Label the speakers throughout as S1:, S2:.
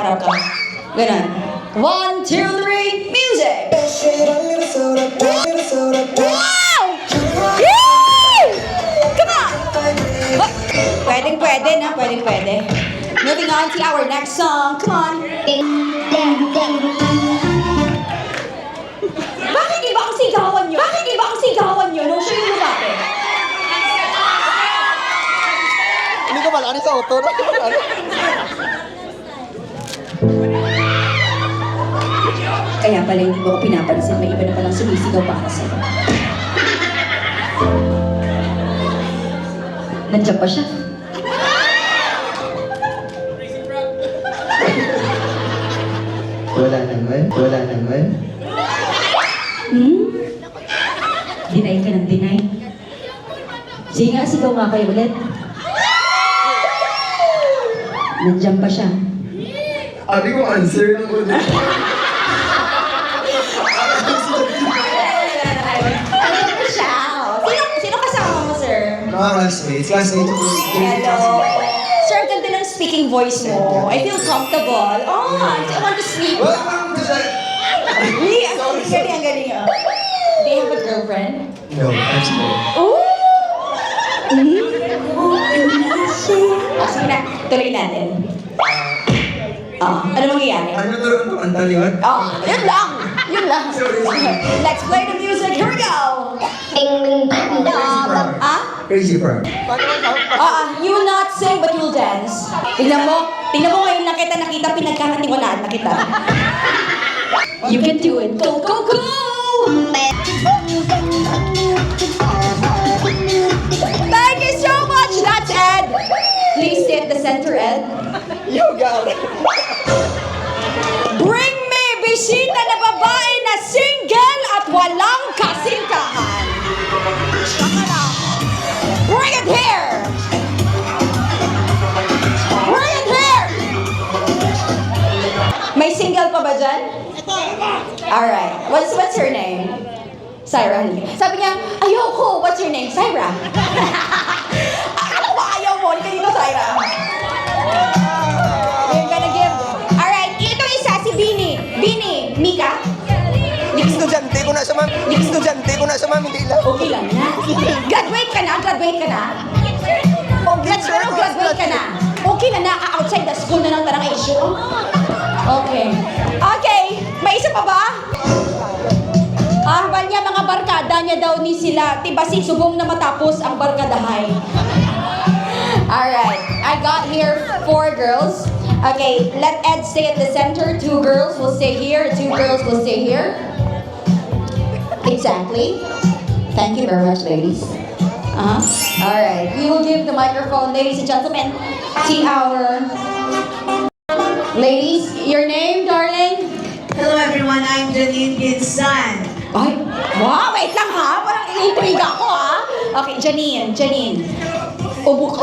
S1: harap ka. Ganun. 1, 2, 3, music! Wow! Yay! Come on! Pwedeng pwede na, pwedeng pwede. Moving on to our next song. Come on. Bakit iba ang sigawan nyo? Bakit iba ang sigawan nyo nung siya yung lumapit?
S2: Hindi ko pala, ano sa auto? Ano?
S1: Kaya pala hindi mo ko pinapansin, may iba na palang sumisigaw para sa'yo. Nandiyan pa siya.
S2: Wala naman.
S1: Deny ka ng deny. Sige nga, sigaw nga kayo ulit. Nandiyan pa siya.
S2: Abi ko answer ng ulit.
S1: Nandiyan pa siya. Sino kasama mo, sir?
S2: Mga classmates. Classmates ako.
S1: Hello. Sir, ganda ng speaking voice mo. I feel comfortable. Oh, I want to sleep.
S2: Welcome to the...
S1: Really, ang galing. Do you have a girlfriend?
S2: No, absolutely.
S1: Ooh! Sige na, tuloy natin. Ano mangyayari?
S2: Ano turuan ko? Ang taliwan?
S1: Yun lang. Let's play the music. Here we go.
S2: Crazy Frog.
S1: You will not sing, but you will dance. Tingnan mo ngayon na nakita, pinagkakatiwalaan na kita. You can do it. Go, go, go! Thank you so much. That's Ed. Please stay at the center, Ed.
S2: You got it.
S1: Bring me bisita na babae na single at walang kasingkahan. Bring it here! Bring it here! May single pa ba dyan? Alright. What's her name? Syra. Sabi niya, ayoko. What's your name? Syra. Akala ko ba ayaw mo? Hindi dito, Syra. You're gonna give... Alright. Ito isa, si Bini. Bini. Mika?
S2: Estudyante ko na sa ma'am. Hindi lang.
S1: Okay lang na. Graduate ka na? Graduate ka na. Okay na, outside the school na lang tarang issue. Okay. May isa pa ba? Niya mga barkada niya daw ni sila. Tibasi subong na matapos ang barkadahay. Alright. I got here 4 girls. Okay, let Ed stay at the center. 2 girls will stay here. 2 girls will stay here. Exactly. Thank you very much, ladies. Alright. We will give the microphone, ladies and gentlemen, to our... Ladies, your name, darling?
S3: Hello everyone, I'm Janine Ginsan.
S1: Ay, wow, wait lang ha. Parang iniintriga ako ha. Okay, Janine.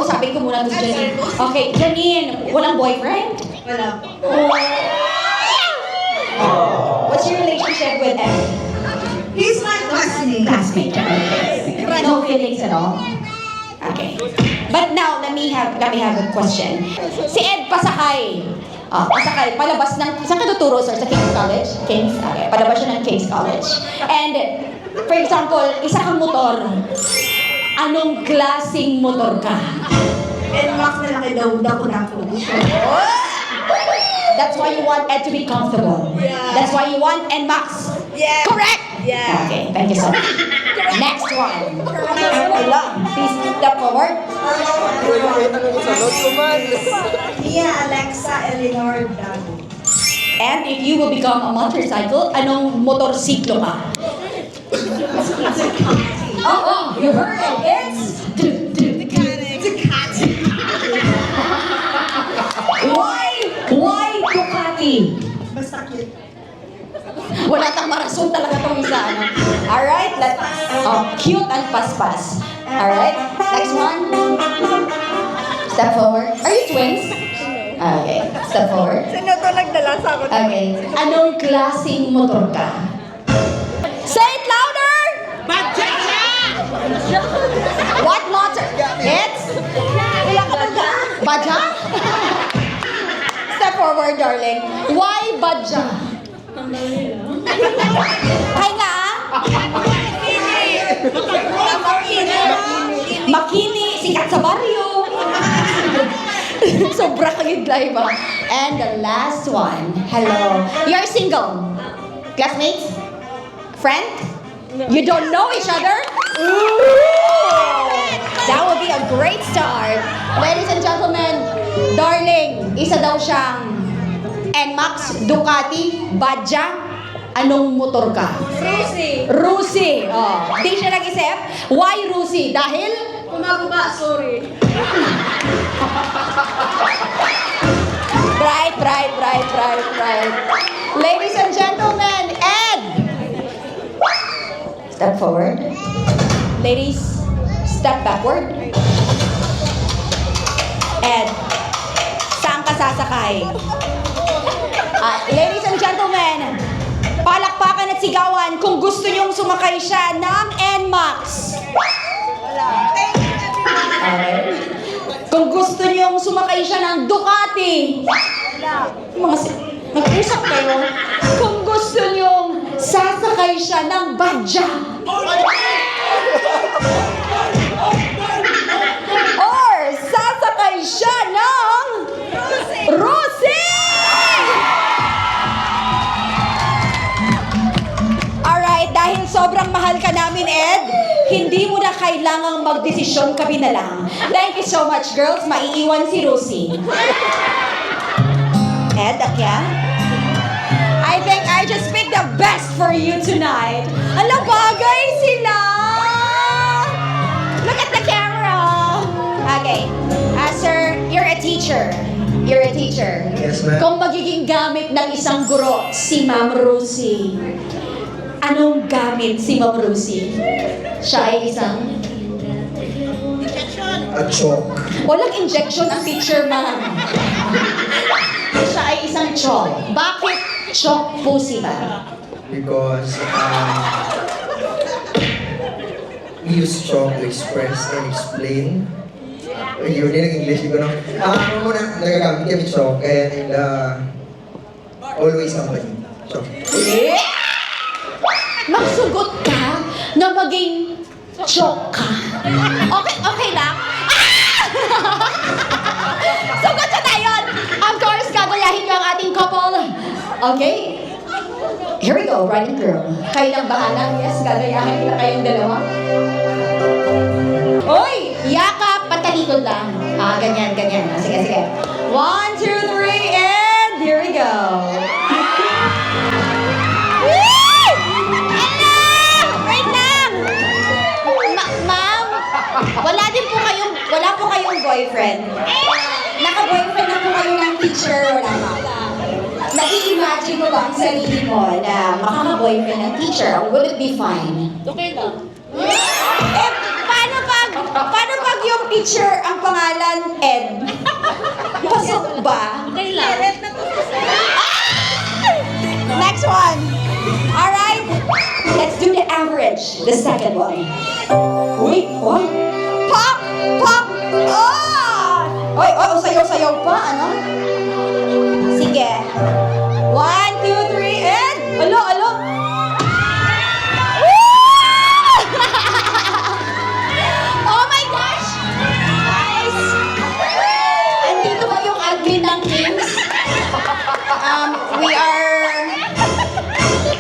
S1: Sabi ko muna to si Janine. Okay, Janine, walang boyfriend?
S3: Wala.
S1: What's your relationship with Ed?
S3: He's my classmate.
S1: Classmate. No feelings at all? Okay. But now, let me have a question. Si Ed pasakay. Pasakay, palabas ng... Saan ka tuturo, sir? Sa King's College? King's? Okay, palabas siya ng King's College. And, for example, isa kang motor. Anong klaseng motor ka?
S3: And Max na laki daw, dako-dako.
S1: That's why you want Ed to be comfortable.
S3: Yeah.
S1: That's why you want NMAX.
S3: Yeah.
S1: Correct?
S3: Yeah.
S1: Okay, thank you so much. Next one. Please step forward.
S3: Mia Alexa Eleanor Dago.
S1: And if you will become a motorcycle, anong motorsiklo ka? You heard it. It's Ducati. Why Ducati?
S3: Basta cute.
S1: Wala tang marason talaga tong isa. Alright, cute and paspas. Alright, next one. Step forward. Are you twins? Okay, step forward.
S3: Sino to nagdala sa ako?
S1: Okay, anong klaseng motor ka? Say it louder! What motor? It's? Bajaj? Step forward. forward, darling. Why Badja? Ay nga, Makini, sikat sa baryo. Sobra kayo live ah. And the last one. Hello. You're single? Classmates? Friend? You don't know each other? Ooh! That would be a great start. Ladies and gentlemen, darling, isa daw siyang NMAX, Ducati, Badja. Anong motor ka?
S3: Rusi.
S1: Rusi. Oh. Di siya nag-isip. Why Rusi? Dahil?
S3: Kumababa, sorry.
S1: Bright. Ladies and gentlemen, Ed! Step forward. Ladies, step backward. Ed, saan ka sasakay? Ladies and gentlemen, palakpakan at sigawan kung gusto nyong sumakay siya ng NMAX. Okay. Kung gusto nyong sumakay siya ng Ducati. Mag-usap kayo. Kung gusto nyong sasakay siya ng Badja. Or sasakay siya ng Rusi! Alright, dahil sobrang mahal ka namin, Ed, hindi mo na kailangang magdesisyon, kami na lang. Thank you so much, girls. Maiiwan si Rusi. Ed, Akya? I think I just picked the best for you tonight. Ala, bagay sila! Look at the camera! Okay. Sir, you're a teacher. You're a teacher.
S2: Yes, ma'am.
S1: Kung magiging gamit ng isang guro, si Ma'am Rusi, anong gamit si Ma'am Rusi? Siya ay isang...
S2: At chalk.
S1: Walang injection ang teacher, ma'am. Siya ay isang chalk. Bakit chalk po sila?
S2: Because we use chalk to express and explain. Yun din ang English ko, no? Ano muna, nagagamit kami chalk and always company. Chalk.
S1: Eh? Magsugot ka na maging chalk ka. Okay lang? Sugot siya tayo! Of course, gagayahin niyo ang ating couple. Okay? Here we go, bride and groom. Kayo lang bahala. Yes, gagayahin nila kayong dalawa. Oy! Yakap! Patalikod lang. Ganyan. Sige. 1, 2, 3, and here we go. Woo! Hello! Wait lang! Ma'am, wala po kayong boyfriend. Naka-boyfriend na po kayo ng teacher, wala pa. Nag-i-imagine mo ba ang sarili mo na makaka-boyfriend ng teacher? Would it be fine?
S3: Okay lang.
S1: Eh, paano pag yung teacher ang pangalan Ed? Pasok ba?
S3: Okay lang.
S1: Next one. Alright, let's do the average, the second one. Wait, what? Pop! Oy, sayaw pa, ano? Sige. 1, 2, 3, and... Alo! Oh my gosh! Guys! Andito ba yung admin ng Kings? We are...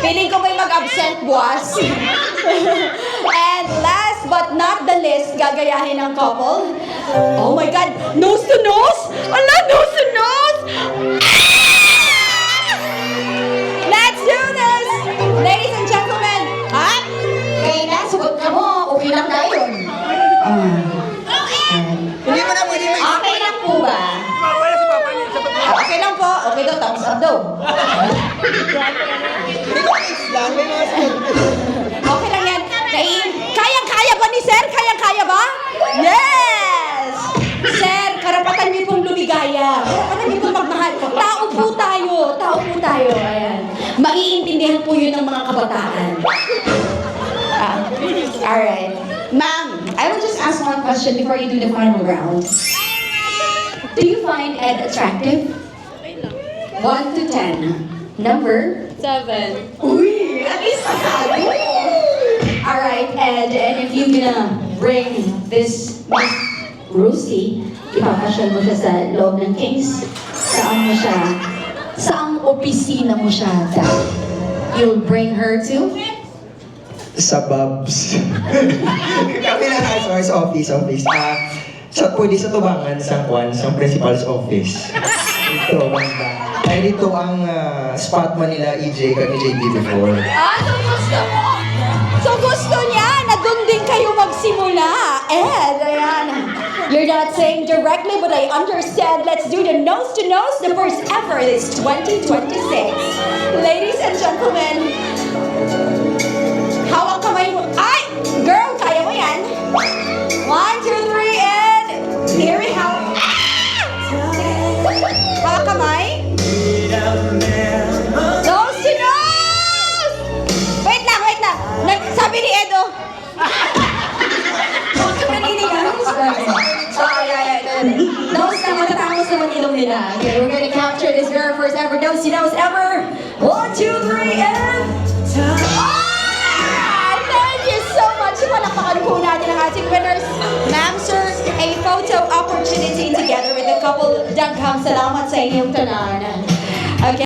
S1: Feeling ko may mag-absent buwas. And last but not the least, gagayahin ng couple. Oh my God! Nose to nose? Ala, nose to nose! Let's do this! Ladies and gentlemen, okay na, sugot ka mo. Okay lang tayo yun.
S2: Hindi mo na pwede may...
S1: Okay lang po ba? Okay lang po. Okay daw, thumbs up daw.
S2: Hindi ko lang, may mga sagot.
S1: Okay lang yan. Kayang-kaya ba ni Sir? Kayang-kaya ba? Yes! Sir, karapatan niyo pong lumigaya. Karapatan niyo pong magmahal. Tao po tayo. Ayan. Maiintindihan po yun ng mga kabataan. Alright. Ma'am, I will just ask one question before you do the final round. Do you find Ed attractive? 1 to 10. Number?
S3: 7.
S1: Uy, at least masabi. Alright, and if you're gonna bring this Miss Rosie, ipapasyal mo siya sa loob ng case. Saan mo siya? Saang opisina mo siya You'll bring her to?
S2: Sa Bobs. Kami na sa office. Pwede sa tubangan, sa Kwan, sa principal's office. Ito, banda. Dahil ito ang spot man nila EJ kag ni JB before.
S1: So gusto mo? So gusto niya na doon din kayo magsimula. And ayan, you're not saying directly but I understand. Let's do the nose to nose, the first ever this 2026. Ladies and gentlemen, hawak kamay mo. Ay! Girl, kaya mo yan. 1, 2, 3, and here we have. Hawak kamay. Nose to nose! Wait lang. Sabi ni Edo. Huwag ka maninig ah. Nose na matatangos naman ilong nila. Okay, we're gonna capture this very first ever nose to nose ever. 1, 2, 3, and... Thank you so much. Palakpakan po natin ang ating winners. Ma'am, sir, a photo opportunity together with the couple. Daghang salamat sa inyong tanan.